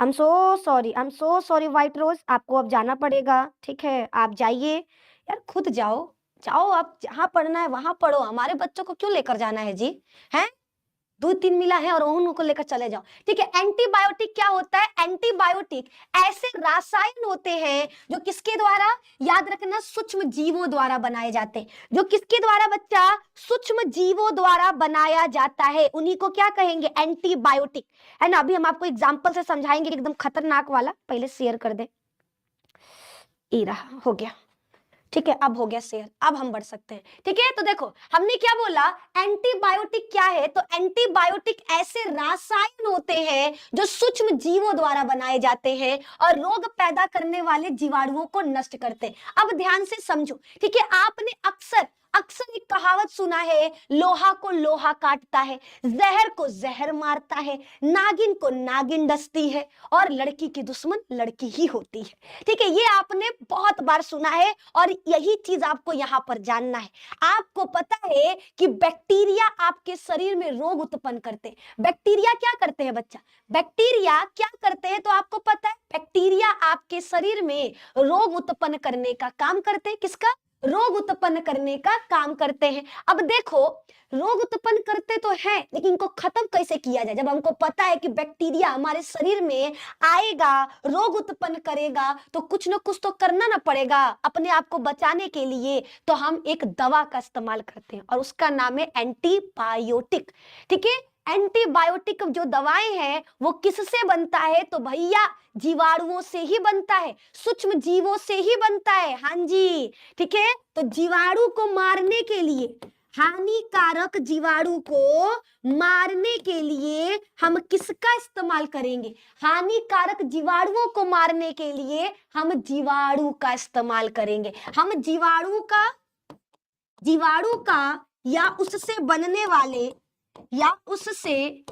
I am so sorry white rose, आपको अब जाना पड़ेगा। ठीक है, आप जाइए। यार खुद जाओ, जाओ आप जहाँ पढ़ना है वहां पढ़ो, हमारे बच्चों को क्यों लेकर जाना है जी? हैं? 2-3 मिला है और उनको लेकर चले जाओ। ठीक है, एंटीबायोटिक क्या होता है? एंटीबायोटिक ऐसे रासायन होते हैं जो किसके द्वारा, याद रखना, सूक्ष्म जीवों द्वारा बनाए जाते हैं। जो किसके द्वारा बच्चा? सूक्ष्म जीवों द्वारा बनाया जाता है, उन्हीं को क्या कहेंगे? एंटीबायोटिक। है ना? अभी हम आपको एग्जाम्पल से समझाएंगे, एकदम खतरनाक वाला। पहले शेयर कर दे। ये रहा, हो गया। ठीक है, अब हो गया शेयर, अब हम बढ़ सकते हैं। ठीक है, तो देखो हमने क्या बोला, एंटीबायोटिक क्या है? तो एंटीबायोटिक ऐसे रासायन होते हैं जो सूक्ष्म जीवों द्वारा बनाए जाते हैं और रोग पैदा करने वाले जीवाणुओं को नष्ट करते हैं। अब ध्यान से समझो। ठीक है, आपने अक्सर अक्सर एक कहावत सुना है, लोहा को लोहा काटता है, जहर को जहर मारता है, नागिन को नागिन डसती है और लड़की की दुश्मन लड़की ही होती है। ठीक है, ये आपने बहुत बार सुना है और यही चीज आपको यहां पर जानना है। आपको पता है कि बैक्टीरिया आपके शरीर में रोग उत्पन्न करते हैं। बैक्टीरिया क्या करते हैं बच्चा? बैक्टीरिया क्या करते हैं? तो आपको पता है, बैक्टीरिया आपके शरीर में रोग उत्पन्न करने का काम करते हैं। किसका? रोग उत्पन्न करने का काम करते हैं। अब देखो, रोग उत्पन्न करते तो हैं, लेकिन इनको खत्म कैसे किया जाए? जब हमको पता है कि बैक्टीरिया हमारे शरीर में आएगा, रोग उत्पन्न करेगा, तो कुछ ना कुछ तो करना ना पड़ेगा अपने आप को बचाने के लिए। तो हम एक दवा का इस्तेमाल करते हैं और उसका नाम है एंटीबायोटिक। ठीक है, एंटीबायोटिक जो दवाएं हैं वो किससे बनता है? तो भैया जीवाणुओं से ही बनता है, सूक्ष्म जीवों से ही बनता है। हाँ जी, ठीक है, तो जीवाणु को मारने के लिए, हानिकारक जीवाणु को मारने के लिए हम किसका इस्तेमाल करेंगे? हानिकारक जीवाणुओं को मारने के लिए हम जीवाणु का इस्तेमाल करेंगे। हम जीवाणु का या उससे बनने वाले या उससे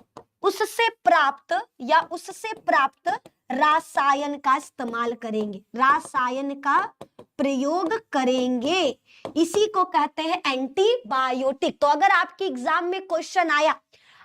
प्राप्त रासायन का इस्तेमाल करेंगे, रासायन का प्रयोग करेंगे। इसी को कहते हैं एंटीबायोटिक। तो अगर आपके एग्जाम में क्वेश्चन आया,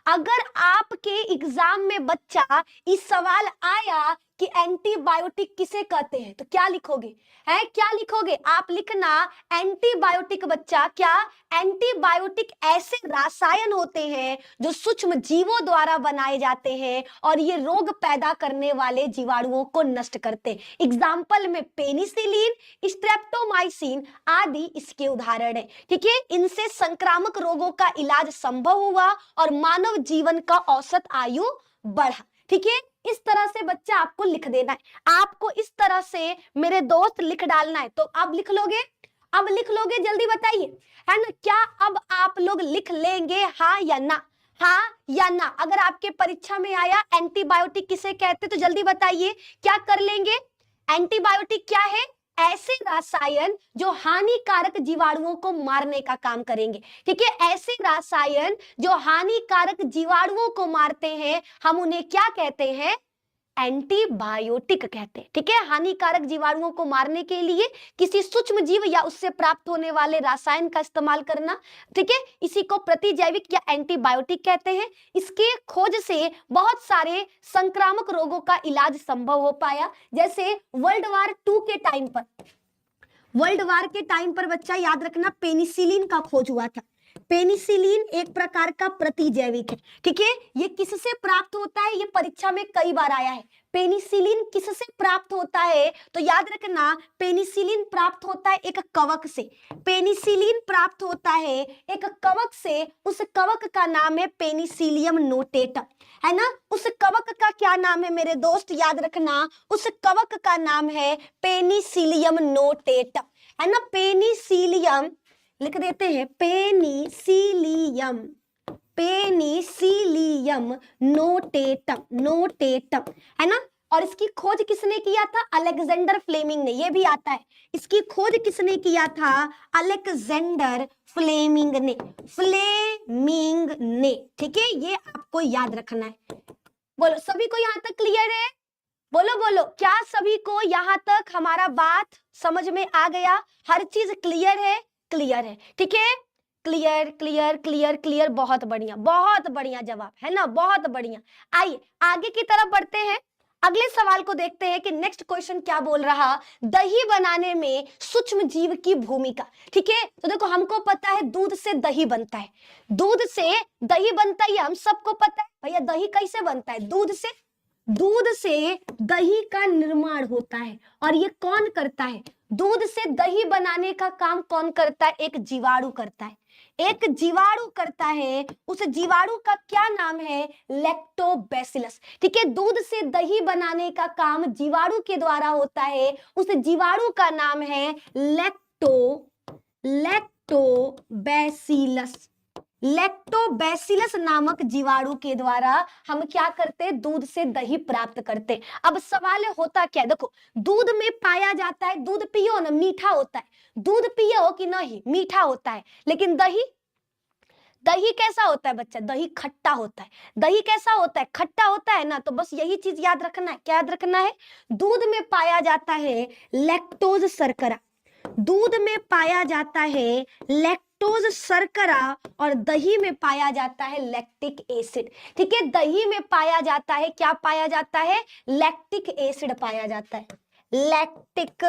अगर आपके एग्जाम में बच्चा इस सवाल आया कि एंटीबायोटिक किसे कहते हैं, तो क्या लिखोगे? है क्या लिखोगे? आप लिखना एंटीबायोटिक बच्चा क्या? एंटीबायोटिक ऐसे रासायन होते हैं जो सूक्ष्म जीवों द्वारा बनाए जाते हैं और ये रोग पैदा करने वाले जीवाणुओं को नष्ट करते हैं। एग्जाम्पल में पेनिसिलिन, स्ट्रेप्टोमाइसिन आदि इसके उदाहरण है। ठीक है, इनसे संक्रामक रोगों का इलाज संभव हुआ और मानव जीवन का औसत आयु बढ़ा। ठीक है, इस तरह से बच्चा आपको लिख देना है, आपको इस तरह से मेरे दोस्त लिख डालना है। तो अब लिख लोगे? अब लिख लोगे? जल्दी बताइए, है ना? क्या अब आप लोग लिख लेंगे? हाँ या ना? हाँ या ना? अगर आपके परीक्षा में आया एंटीबायोटिक किसे कहते, तो जल्दी बताइए, क्या कर लेंगे? एंटीबायोटिक क्या है? ऐसे रासायन जो हानिकारक जीवाणुओं को मारने का काम करेंगे। ठीक है, ऐसे रासायन जो हानिकारक जीवाणुओं को मारते हैं, हम उन्हें क्या कहते हैं? एंटीबायोटिक कहते हैं। ठीक है, हानिकारक जीवाणुओं को मारने के लिए किसी सूक्ष्म जीव या उससे प्राप्त होने वाले रासायन का इस्तेमाल करना। ठीक है, इसी को प्रतिजैविक या एंटीबायोटिक कहते हैं। इसके खोज से बहुत सारे संक्रामक रोगों का इलाज संभव हो पाया। जैसे वर्ल्ड वार के टाइम पर बच्चा याद रखना, पेनिसिलिन का खोज हुआ था। पेनिसिलिन एक प्रकार का प्रतिजैविक है। ठीक है, ये किससे प्राप्त होता है? ये परीक्षा में कई बार आया है। पेनिसिलिन किससे प्राप्त होता है? तो याद रखना, पेनिसिलिन प्राप्त होता है एक कवक से। पेनिसिलिन प्राप्त होता है एक कवक से, उस कवक का नाम है पेनिसिलियम नोटेटम, है ना? उस कवक का क्या नाम है मेरे दोस्त? याद रखना, उस कवक का नाम है पेनिसिलियम नोटेटम, है ना? पेनिसिलियम लिख देते हैं, पेनिसिलियम, पेनिसिलियम नोटेटम, है ना? और इसकी खोज किसने किया था? अलेक्जेंडर फ्लेमिंग ने। ये भी आता है, इसकी खोज किसने किया था? अलेक्जेंडर फ्लेमिंग ने। ठीक है, ये आपको याद रखना है। बोलो, सभी को यहाँ तक क्लियर है? बोलो बोलो, क्या सभी को यहाँ तक हमारा बात समझ में आ गया? हर चीज क्लियर है? क्लियर है, ठीक है? क्लियर क्लियर क्लियर क्लियर, बहुत बढ़िया जवाब, है ना? बहुत बढ़िया। आइए आगे की तरफ बढ़ते हैं, अगले सवाल को देखते हैं कि नेक्स्ट क्वेश्चन क्या बोल रहा, दही बनाने में सूक्ष्म जीव की भूमिका। ठीक है, तो देखो हमको पता है दूध से दही बनता है, दूध से दही बनता है, ये हम सबको पता है। भैया दही कैसे बनता है, दूध से दही का निर्माण होता है। और ये कौन करता है, दूध से दही बनाने का काम कौन करता है, एक जीवाणु करता है, एक जीवाणु करता है। उस जीवाणु का क्या नाम है, लैक्टोबैसिलस। ठीक है, दूध से दही बनाने का काम जीवाणु के द्वारा होता है, उस जीवाणु का नाम है लैक्टोबैसिलस। लैक्टोबैसिलस नामक जीवाणु के द्वारा हम क्या करते हैं, दूध से दही प्राप्त करते हैं। अब सवाल होता क्या है, देखो दूध में पाया जाता है, दूध पियो ना मीठा होता है, दूध पियो कि नहीं मीठा होता है, लेकिन दही कैसा होता है बच्चा, दही खट्टा होता है। दही कैसा होता है, खट्टा होता है ना। तो बस यही चीज याद रखना है, क्या याद रखना है, दूध में पाया जाता है लैक्टोज शर्करा, दूध में पाया जाता है लैक्टोज शर्करा, और दही में पाया जाता है लैक्टिक एसिड। ठीक है, दही में पाया जाता है, क्या पाया जाता है, लैक्टिक एसिड पाया जाता है, लैक्टिक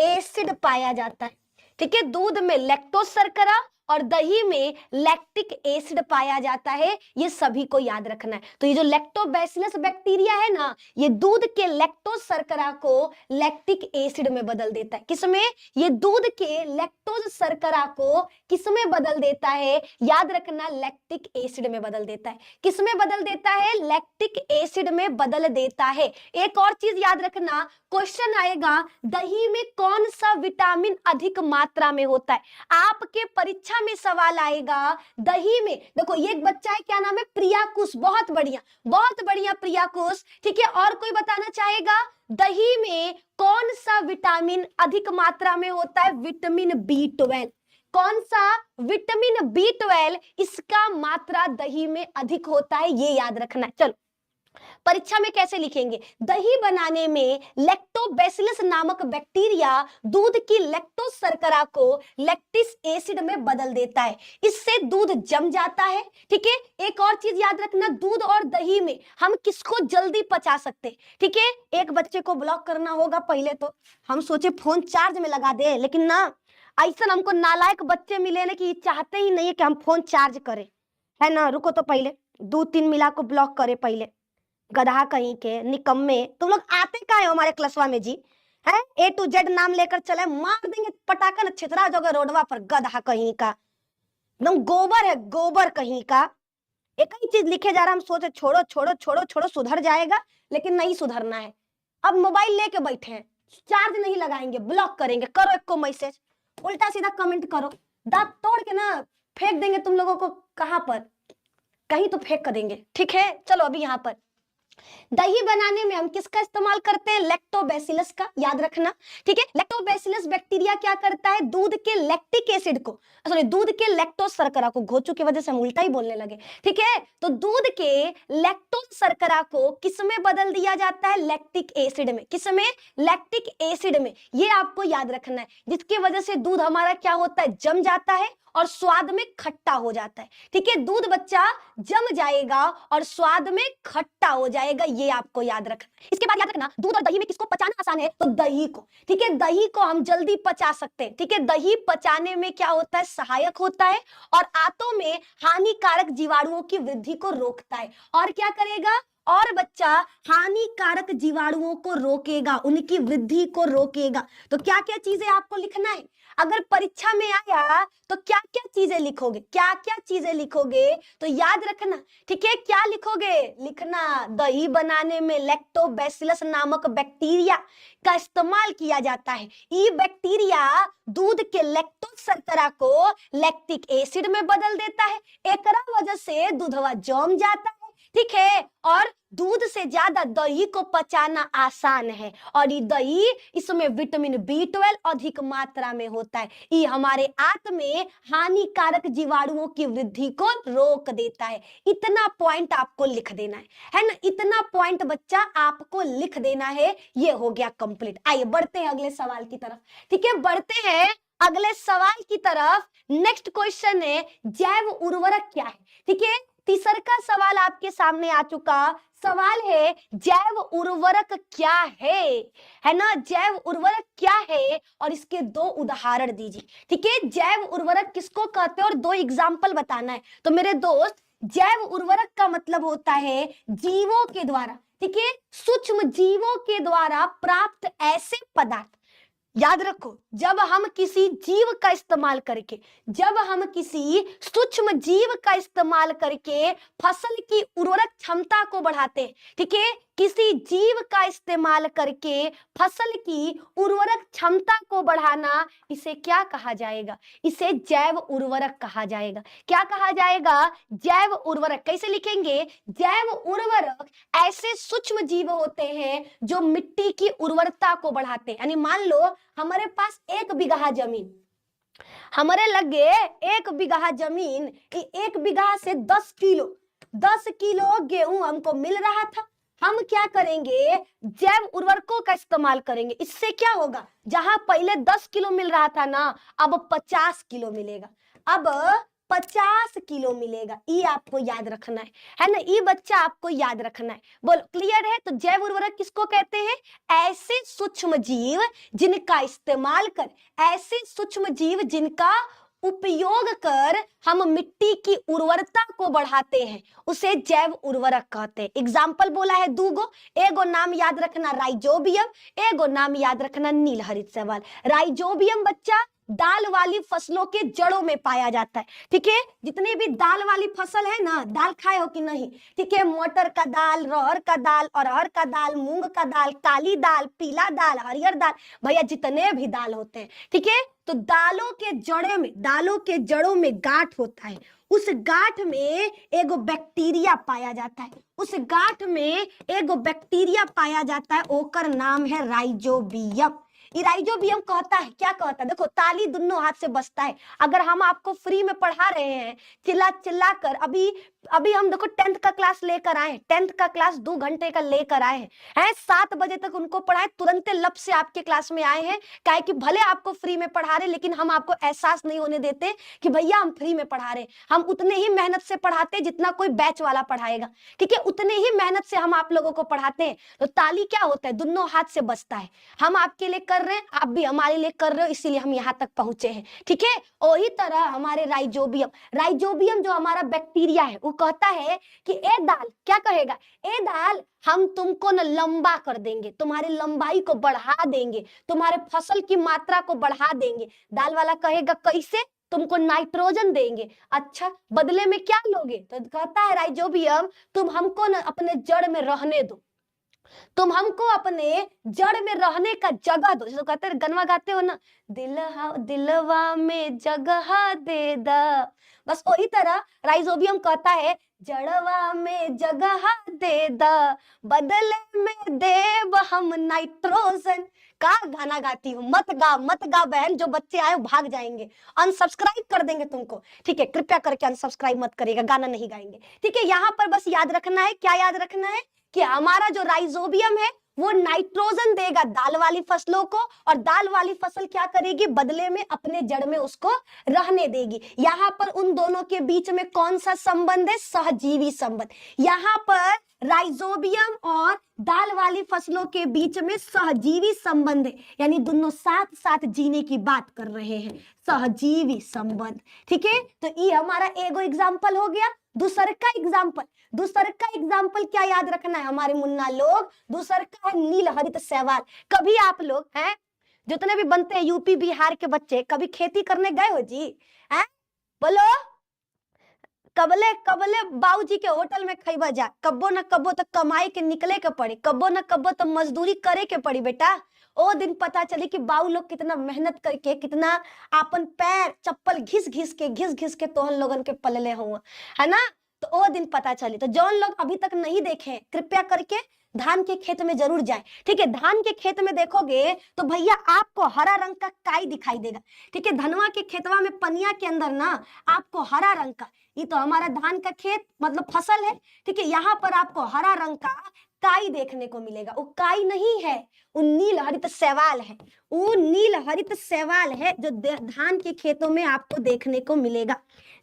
एसिड पाया जाता है। ठीक है, दूध में लैक्टोज शर्करा और दही में लैक्टिक एसिड पाया जाता है, ये सभी को याद रखना है। तो ये जो लैक्टोबैसिलस बैक्टीरिया है ना, ये दूध के लैक्टोज शर्करा को लैक्टिक एसिड में बदल देता है। किसमें, ये दूध के लैक्टोज शर्करा को किसमें बदल देता है, याद रखना लैक्टिक एसिड में बदल देता है। किसमें बदल देता है, लैक्टिक एसिड में बदल देता है। एक और चीज याद रखना, क्वेश्चन आएगा दही में कौन सा विटामिन अधिक मात्रा में होता है। आपके परीक्षा में सवाल आएगा दही में, देखो ये एक बच्चा है, क्या नाम है, प्रियाकुश, बहुत बढ़िया प्रियाकुश। ठीक है, और कोई बताना चाहेगा दही में कौन सा विटामिन अधिक मात्रा में होता है, विटामिन B12। कौन सा, विटामिन B12, इसका मात्रा दही में अधिक होता है, ये याद रखना है। चलो परीक्षा में कैसे लिखेंगे, दही बनाने में लैक्टोबैसिलस नामक बैक्टीरिया दूध की लैक्टोज शर्करा को लैक्टिक एसिड में बदल देता है, इससे दूध जम जाता है। ठीक है, एक और चीज याद रखना, दूध और दही में हम किसको जल्दी पचा सकते हैं। ठीक है, एक बच्चे को ब्लॉक करना होगा, पहले तो हम सोचे फोन चार्ज में लगा दे, लेकिन ना ऐसा हमको नालायक बच्चे मिले ना कि चाहते ही नहीं है कि हम फोन चार्ज करें, है ना। रुको तो पहले 2-3 मिला को ब्लॉक करे, पहले गधा कहीं के निकम्मे, तुम लोग आते का है हमारे क्लासवा में जी, है A to Z नाम लेकर चले, मार देंगे पटाखा न छितरा जाओगे रोडवा पर, गधा कहीं का, एकदम गोबर है, गोबर कहीं का। एक ही चीज लिखे जा रहा, हम सोचे छोड़ो छोड़ो छोड़ो छोड़ो सुधर जाएगा, लेकिन नहीं सुधरना है। अब मोबाइल लेके बैठे हैं, चार्ज नहीं लगाएंगे, ब्लॉक करेंगे, करो एक को मैसेज, उल्टा सीधा कमेंट करो, दांत तोड़ के ना फेंक देंगे तुम लोगों को, कहां पर, कहीं तो फेंक कर देंगे। ठीक है, चलो अभी यहाँ पर दही बनाने में हम किसका इस्तेमाल करते हैं, लैक्टोबैसिलस का, याद रखना। ठीक है, लैक्टोबैसिलस बैक्टीरिया क्या करता है, दूध के लैक्टिक एसिड को, सॉरी दूध के लैक्टोज शर्करा को, घोचू की वजह से हम उल्टा ही बोलने लगे। ठीक है, तो दूध के लैक्टोज शर्करा को किसमें बदल दिया जाता है, लैक्टिक एसिड में। किसमें, लैक्टिक एसिड में, ये आपको याद रखना है, जिसकी वजह से दूध हमारा क्या होता है, जम जाता है और स्वाद में खट्टा हो जाता है। ठीक है, दूध बच्चा जम जाएगा और स्वाद में खट्टा हो जाएगा, ये आपको याद रखना। इसके बाद याद रखना, दूध और दही में किसको पचाना आसान है, तो दही को। ठीक है, दही को हम जल्दी पचा सकते हैं। ठीक है, दही पचाने में क्या होता है, सहायक होता है, और आंतों में हानिकारक जीवाणुओं की वृद्धि को रोकता है। और क्या करेगा, और बच्चा हानिकारक जीवाणुओं को रोकेगा, उनकी वृद्धि को रोकेगा। तो क्या क्या चीजें आपको लिखना है, अगर परीक्षा में आया तो क्या क्या चीजें लिखोगे, क्या क्या चीजें लिखोगे, तो याद रखना। ठीक है, क्या लिखोगे, लिखना दही बनाने में लैक्टोबैसिलस नामक बैक्टीरिया का इस्तेमाल किया जाता है। ये बैक्टीरिया दूध के लैक्टोज शर्करा को लैक्टिक एसिड में बदल देता है, एकरा वजह से दूधवा जम जाता है। ठीक है, और दूध से ज्यादा दही को पचाना आसान है, और ये दही, इसमें विटामिन B12 अधिक मात्रा में होता है, ये हमारे आंत में हानिकारक जीवाणुओं की वृद्धि को रोक देता है। इतना पॉइंट आपको लिख देना है ना, इतना पॉइंट बच्चा आपको लिख देना है, ये हो गया कंप्लीट। आइए बढ़ते हैं अगले सवाल की तरफ। ठीक है, बढ़ते हैं अगले सवाल की तरफ। नेक्स्ट क्वेश्चन है, जैव उर्वरक क्या है। ठीक है, तीसरा सवाल आपके सामने आ चुका। सवाल है जैव उर्वरक क्या है ना, जैव उर्वरक क्या है और इसके दो उदाहरण दीजिए। ठीक है, जैव उर्वरक किसको कहते हैं और दो एग्जाम्पल बताना है। तो मेरे दोस्त, जैव उर्वरक का मतलब होता है जीवों के द्वारा, ठीक है, सूक्ष्म जीवों के द्वारा प्राप्त ऐसे पदार्थ। याद रखो, जब हम किसी जीव का इस्तेमाल करके, जब हम किसी सूक्ष्म जीव का इस्तेमाल करके फसल की उर्वरक क्षमता को बढ़ाते हैं, ठीक है, किसी जीव का इस्तेमाल करके फसल की उर्वरक क्षमता को बढ़ाना, इसे क्या कहा जाएगा? इसे जैव उर्वरक कहा जाएगा। क्या कहा जाएगा? जैव उर्वरक। कैसे लिखेंगे? जैव उर्वरक ऐसे सूक्ष्म जीव होते हैं जो मिट्टी की उर्वरता को बढ़ाते हैं। यानी मान लो हमारे पास 1 बीघा जमीन, हमारे लगे 1 बीघा जमीन, 1 बीघा से 10 किलो गेहूं हमको मिल रहा था। हम क्या करेंगे? जैव उर्वरकों का इस्तेमाल करेंगे। इससे क्या होगा? जहां पहले 10 किलो मिल रहा था ना, अब 50 किलो मिलेगा। अब 50 किलो मिलेगा। ये आपको याद रखना है ना, ये बच्चा आपको याद रखना है। बोलो क्लियर है? तो जैव उर्वरक किसको कहते हैं? ऐसे सूक्ष्म जीव जिनका इस्तेमाल कर, ऐसे सूक्ष्म जीव जिनका उपयोग कर हम मिट्टी की उर्वरता को बढ़ाते हैं, उसे जैव उर्वरक कहते हैं। एग्जाम्पल बोला है दूगो, एगो नाम याद रखना राइजोबियम, एगो नाम याद रखना नीलहरित शैवाल। राइजोबियम बच्चा दाल वाली फसलों के जड़ों में पाया जाता है। ठीक है, जितनी भी दाल वाली फसल है ना, दाल खाए हो कि नहीं? ठीक है, मटर का दाल, रहर का दाल, अरहर का दाल, मूंग का दाल, काली दाल, पीला दाल, हरियर दाल, भैया जितने भी दाल होते हैं, ठीक है, तो दालों के जड़ों में गांठ होता है। उस गांठ में एगो बैक्टीरिया पाया जाता है, उस गांठ में एगो बैक्टीरिया पाया जाता है, ओकर नाम है राइजोबियम। राइजोबियम कहता है, क्या कहता है? देखो, ताली दोनों हाथ से बजता है। अगर हम आपको फ्री में पढ़ा रहे हैं चिल्ला चिल्ला कर, अभी हम देखो 10th का क्लास लेकर आए, 10th का क्लास 2 घंटे का लेकर आए हैं, 7 बजे तक उनको पढ़ाए, तुरंत लब से आपके क्लास में आए हैं। काहे कि भले आपको फ्री में पढ़ा रहे, लेकिन हम आपको एहसास नहीं होने देते कि भैया हम फ्री में पढ़ा रहे। हम उतने ही मेहनत से पढ़ाते जितना कोई बैच वाला पढ़ाएगा, ठीक है, उतने ही मेहनत से हम आप लोगों को पढ़ाते हैं। तो ताली क्या होता है? दोनों हाथ से बजता है। हम आपके लिए कर रहे हैं, आप भी हमारे लिए कर रहे हो, इसीलिए हम यहाँ तक पहुंचे हैं। ठीक है, वही तरह हमारे राइजोबियम जो हमारा बैक्टीरिया है, वो कहता है कि ए दाल, क्या कहेगा? ए दाल, हम तुमको न लंबा कर देंगे, तुम्हारी लंबाई को बढ़ा देंगे, तुम्हारे फसल की मात्रा को बढ़ा देंगे। दाल वाला कहेगा कैसे? तुमको नाइट्रोजन देंगे। अच्छा, बदले में क्या लोगे? तो कहता है राइजोबियम, तुम हमको न अपने जड़ में रहने दो, तुम हमको अपने जड़ में रहने का जगह दो। जैसे कहते हैं, गनवा गाते हो ना, दिलवा में जगह दे दा। बस वही तरह राइजोबियम कहता है, जड़वा में जगह दे दा, बदले में देव हम नाइट्रोजन। का गाना गाती हूँ? मत गा बहन, जो बच्चे आए भाग जाएंगे, अनसब्सक्राइब कर देंगे तुमको। ठीक है, कृपया करके अनसब्सक्राइब मत करिएगा, गाना नहीं गाएंगे। ठीक है, यहाँ पर बस याद रखना है, क्या याद रखना है? कि हमारा जो राइजोबियम है वो नाइट्रोजन देगा दाल वाली फसलों को, और दाल वाली फसल क्या करेगी? बदले में अपने जड़ में उसको रहने देगी। यहाँ पर उन दोनों के बीच में कौन सा संबंध है? सहजीवी संबंध। यहाँ पर राइजोबियम और दाल वाली फसलों के बीच में सहजीवी संबंध है, यानी दोनों साथ साथ जीने की बात कर रहे हैं, सहजीवी संबंध। ठीक है, तो ये हमारा एगो एग्जाम्पल हो गया। दूसर का एग्जाम्पल क्या याद रखना है हमारे मुन्ना लोग? दूसर का है नीलहरित शैवाल। कभी आप लोग हैं, जितने भी बनते हैं यूपी बिहार के बच्चे, कभी खेती करने गए हो जी? हैं, बोलो। कबले बाबूजी के होटल में खइबा जा, कब्बो न कब्बो तो कमाई के निकले के पड़ी, कब्बो न कब्बो तो मजदूरी करे के पड़ी बेटा। ओ दिन पता चली कि बाबू लोग कितना मेहनत करके, कितना अपन पैर चप्पल घिस घिस के तोहन लोगन के पलले हुआ, है ना? तो ओ दिन पता चली। तो जौन लोग अभी तक नहीं देखे, कृपया करके धान के खेत में जरूर जाए। ठीक है, धान के खेत में देखोगे तो भैया आपको हरा रंग का काई दिखाई देगा। ठीक है, धनवा के खेतवा में पनिया के अंदर ना आपको हरा रंग का, ये तो हमारा धान का खेत मतलब फसल है। ठीक है, यहाँ पर आपको हरा रंग का काई देखने को मिलेगा। वो काई नहीं है, वो नील हरित शैवाल है। वो नील हरित शैवाल है जो धान के खेतों में आपको देखने को मिलेगा,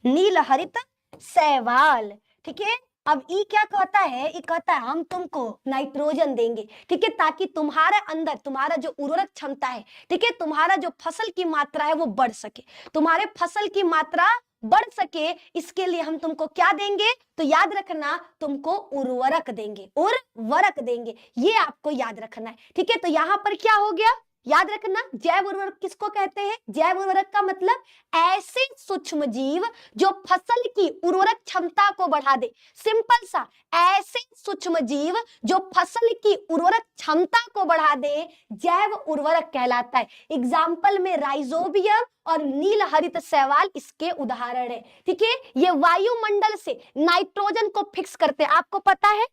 नील हरित शैवाल। ठीक है। अब ई क्या कहता है, ई कहता है हम तुमको नाइट्रोजन देंगे, ठीक है, ताकि तुम्हारे अंदर तुम्हारा जो उर्वरक क्षमता है, ठीक है, तुम्हारा जो फसल की मात्रा है वो बढ़ सके, तुम्हारे फसल की मात्रा बढ़ सके, इसके लिए हम तुमको क्या देंगे, तो याद रखना तुमको उर्वरक देंगे, उर्वरक देंगे, ये आपको याद रखना है, ठीक है। तो यहां पर क्या हो गया, याद रखना जैव उर्वरक किसको कहते हैं, जैव उर्वरक का मतलब ऐसे सूक्ष्म जीव जो फसल की उर्वरक क्षमता को बढ़ा दे, सिंपल सा, ऐसे सूक्ष्म जीव जो फसल की उर्वरक क्षमता को बढ़ा दे, जैव उर्वरक कहलाता है। एग्जाम्पल में राइजोबियम और नील हरित शैवाल इसके उदाहरण है, ठीक है। ये वायुमंडल से नाइट्रोजन को फिक्स करते हैं, आपको पता है,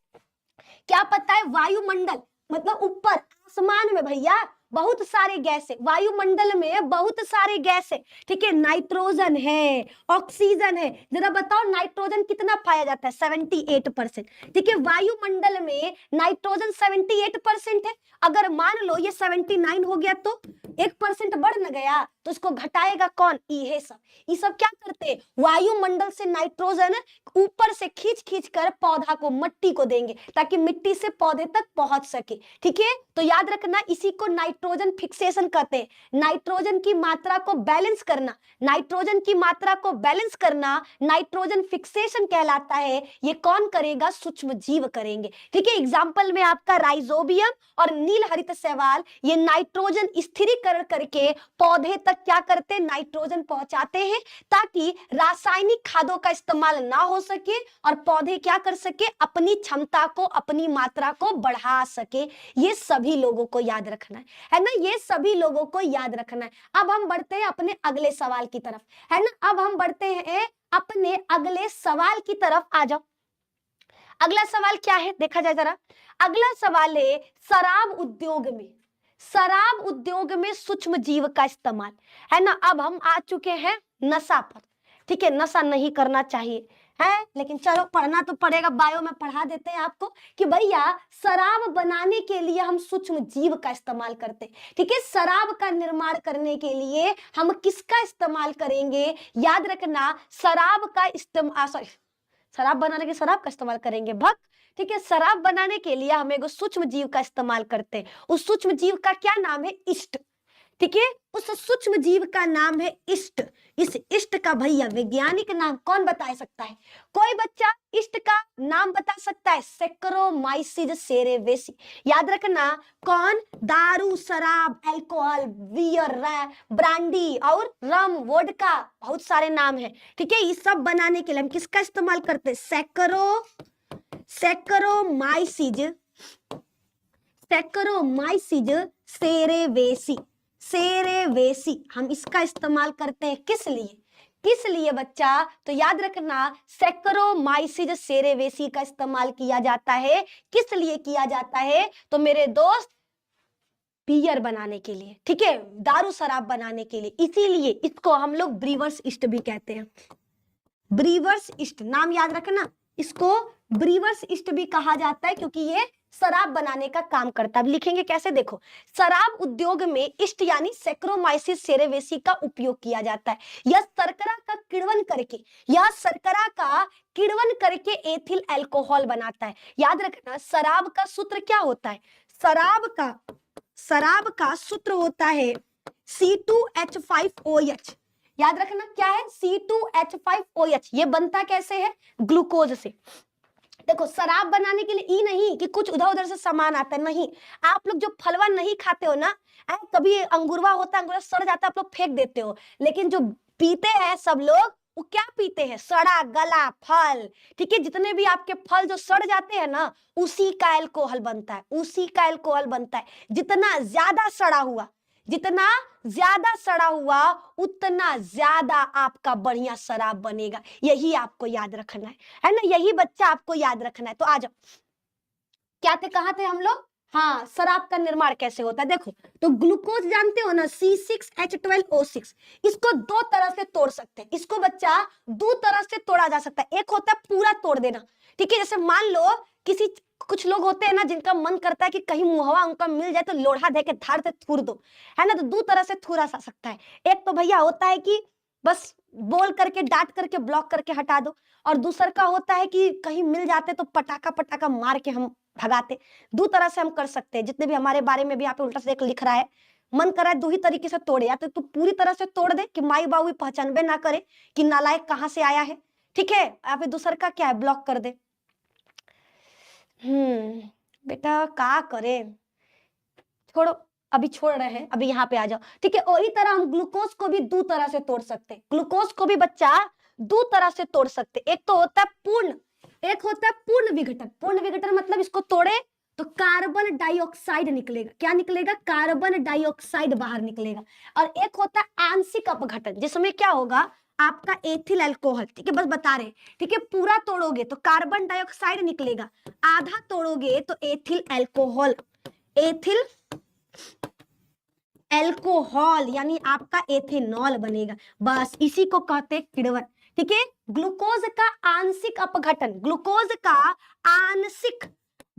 क्या पता है, वायुमंडल मतलब ऊपर आसमान में भैया बहुत सारे गैस है, वायुमंडल में बहुत सारे गैस है, ठीक है, नाइट्रोजन है, ऑक्सीजन है, जरा बताओ नाइट्रोजन कितना पाया जाता है, 78%, ठीक है, वायुमंडल में नाइट्रोजन 78% है। अगर मान लो ये 79 हो गया तो 1% बढ़ न गया, तो इसको घटाएगा कौन, ये सब क्या करते हैं, वायुमंडल से नाइट्रोजन ऊपर से खींच खींच कर पौधा को, मट्टी को देंगे, ताकि मिट्टी से पौधे तक पहुंच सके, ठीक है। तो याद रखना इसी को नाइट्रोजन फिक्सेशन कहते हैं, नाइट्रोजन की मात्रा को बैलेंस करना, नाइट्रोजन की मात्रा को बैलेंस करना नाइट्रोजन फिक्सेशन कहलाता है। ये कौन करेगा, सूक्ष्म जीव करेंगे, ठीक है। एग्जाम्पल में आपका राइजोबियम और नील हरित शैवाल, ये नाइट्रोजन स्थिरीकरण करके पौधे तक क्या करते, नाइट्रोजन पहुंचाते हैं, ताकि रासायनिक खादों का इस्तेमाल ना हो सके और पौधे क्या कर सके, अपनी क्षमता को, अपनी मात्रा को बढ़ा सके। ये सभी लोगों को याद रखना है ना, ये सभी लोगों को याद रखना है। अब हम बढ़ते हैं अपने अगले सवाल की तरफ, है ना, अब हम बढ़ते हैं अपने अगले सवाल की तरफ, आ जाओ। अगला सवाल क्या है, देखा जाए जरा। अगला सवाल है शराब उद्योग में, शराब उद्योग में सूक्ष्म जीव का इस्तेमाल, है ना। अब हम आ चुके हैं नशा पर, ठीक है, नशा नहीं करना चाहिए है, लेकिन चलो पढ़ना तो पड़ेगा, बायो में पढ़ा देते हैं आपको कि भैया शराब बनाने के लिए हम सूक्ष्म जीव का इस्तेमाल करते हैं, ठीक है। शराब का निर्माण करने के लिए हम किसका इस्तेमाल करेंगे, याद रखना शराब का इस्तेमाल, सॉरी, शराब बनाने के शराब का इस्तेमाल करेंगे भक्त, ठीक है। शराब बनाने के लिए हम एक सूक्ष्म जीव का इस्तेमाल करते हैं, उस सूक्ष्म जीव का क्या नाम है, ईस्ट, ठीक है, उस सूक्ष्म जीव का नाम है ईस्ट। इस ईस्ट का भैया वैज्ञानिक नाम कौन बता सकता है, कोई बच्चा ईस्ट का नाम बता सकता है, सेक्रोमाइसिस सेरेवेसी। याद रखना कौन, दारू, शराब, अल्कोहल, बियर, ब्रांडी और रम, वोडका, बहुत सारे नाम है, ठीक है। ये सब बनाने के लिए हम किसका इस्तेमाल करते हैं, सेक्रोमाइसिस सेरेवेसी, सेरेवेसी हम इसका इस्तेमाल करते हैं, किस लिए, किस लिए बच्चा, तो याद रखना सेक्रोमाइसिस सेरेवेसी का इस्तेमाल किया जाता है, किस लिए किया जाता है, तो मेरे दोस्त बियर बनाने के लिए, ठीक है, दारू शराब बनाने के लिए, इसीलिए इसको हम लोग ब्रीवर्स ईस्ट भी कहते हैं, ब्रीवर्स ईस्ट नाम याद रखना, इसको ब्रीवर्स ईस्ट भी कहा जाता है, क्योंकि ये शराब बनाने का काम करता है। अब लिखेंगे कैसे, देखो, शराब उद्योग में ईस्ट यानी सेक्रोमाइसिस सेरेवेसी का उपयोग किया जाता है। यह शर्करा का किण्वन करके, यह शर्करा का किण्वन करके एथिल अल्कोहल बनाता है। याद रखना शराब का सूत्र क्या होता है, शराब का सूत्र होता है C2H5OH। याद रखना क्या है, C2H5OH। ये बनता कैसे है, ग्लूकोज से। देखो शराब बनाने के लिए ई नहीं कि कुछ उधर उधर से सामान आता है, नहीं, आप लोग जो फलवा नहीं खाते हो ना, कभी अंगूरवा होता है, अंगूरवा सड़ जाता है, आप लोग फेंक देते हो, लेकिन जो पीते हैं सब लोग, वो क्या पीते हैं, सड़ा गला फल, ठीक है। जितने भी आपके फल जो सड़ जाते हैं ना, उसी का अल्कोहल बनता है, उसी का अल्कोहल बनता है। जितना ज्यादा सड़ा हुआ, जितना ज्यादा सड़ा हुआ, उतना ज्यादा आपका बढ़िया शराब बनेगा। यही आपको याद रखना है ना, यही बच्चा आपको याद रखना है। तो आ जाओ, क्या थे, कहाँ थे हम लोग, हाँ, शराब का निर्माण कैसे होता है, देखो, तो ग्लूकोज जानते हो ना, C6H12O6, इसको दो तरह से तोड़ सकते हैं, इसको बच्चा दो तरह से तोड़ा जा सकता है। एक होता है पूरा तोड़ देना, ठीक है, जैसे मान लो किसी, कुछ लोग होते हैं ना जिनका मन करता है कि कहीं मुहवा उनका मिल जाए तो लोढ़ा दे के धार से थूर दो, है ना, तो दो तरह से थूरा जा सकता है। एक तो भैया होता है कि बस बोल करके, डांट करके, ब्लॉक करके हटा दो। और दूसर का होता है कि कहीं मिल जाते तो पटाखा पटाखा मार के हम भगाते। दो तरह से हम कर सकते हैं, जितने भी हमारे बारे में भी यहाँ पे उल्टा से एक लिख रहा है, मन करा है दो ही तरीके से तोड़े, या तो तू पूरी तरह से तोड़ दे कि माई बाबू पहचानबे ना करे कि नालायक कहाँ से आया है, ठीक है, या फिर दूसर का क्या है, ब्लॉक कर दे। बेटा का करे, छोड़ो, अभी छोड़ रहे हैं, अभी यहाँ पे आ जाओ, ठीक है। वही तरह हम ग्लूकोज को भी दो तरह से तोड़ सकते हैं, ग्लूकोज को भी बच्चा दो तरह से तोड़ सकते। एक तो होता है पूर्ण, एक होता है पूर्ण विघटन। पूर्ण विघटन मतलब इसको तोड़े तो कार्बन डाइऑक्साइड निकलेगा, क्या निकलेगा, कार्बन डाइऑक्साइड बाहर निकलेगा। और एक होता है आंशिक अपघटन, जिसमें क्या होगा, आपका एथिल अल्कोहल, ठीक है, बस बता रहे, ठीक है। पूरा तोड़ोगे तो कार्बन डाइऑक्साइड निकलेगा, आधा तोड़ोगे तो एथिल अल्कोहल, एथिल एल्कोहल यानी आपका एथेनॉल बनेगा। बस इसी को कहते हैं किण्वन, ठीक है। ग्लूकोज का आंशिक अपघटन, ग्लूकोज का आंशिक,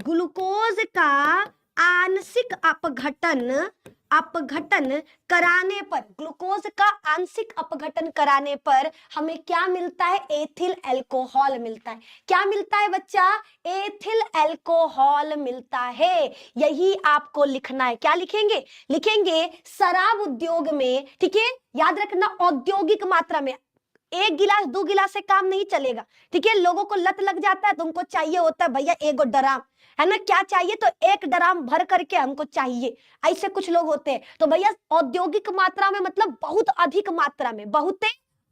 ग्लूकोज का आंशिक अपघटन, अपघटन कराने पर, ग्लूकोज का आंशिक अपघटन कराने पर हमें क्या मिलता है, एथिल अल्कोहल मिलता है। क्या मिलता है बच्चा, एथिल अल्कोहल मिलता है। यही आपको लिखना है, क्या लिखेंगे, लिखेंगे शराब उद्योग में, ठीक है, याद रखना औद्योगिक मात्रा में, एक गिलास दो गिलास से काम नहीं चलेगा, ठीक है। लोगों को लत लग जाता है तो उनको चाहिए होता है भैया एक ड्राम, है ना, क्या चाहिए तो एक ड्राम भर करके हमको चाहिए, ऐसे कुछ लोग होते हैं। तो भैया औद्योगिक मात्रा में मतलब बहुत अधिक मात्रा में, बहुत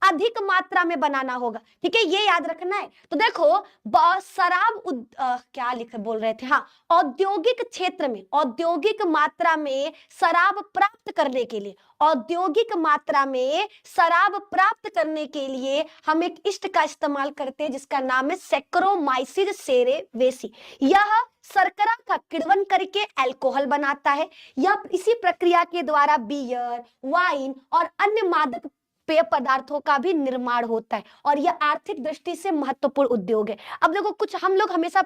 अधिक मात्रा में बनाना होगा, ठीक है, ये याद रखना है। तो देखो शराब क्या लिख बोल रहे थे, हाँ, औद्योगिक क्षेत्र में, औद्योगिक मात्रा में शराब प्राप्त करने के लिए, औद्योगिक मात्रा में शराब प्राप्त करने के लिए हम एक ईस्ट का इस्तेमाल करते हैं जिसका नाम है सैक्रोमाइसिस सेरेवेसी। यह शर्करा का किण्वन करके अल्कोहल बनाता है। यह इसी प्रक्रिया के द्वारा बियर, वाइन और अन्य मादक पेय पदार्थों का भी निर्माण होता है और यह आर्थिक दृष्टि से महत्वपूर्ण उद्योग है। अब देखो कुछ हम लोग हमेशा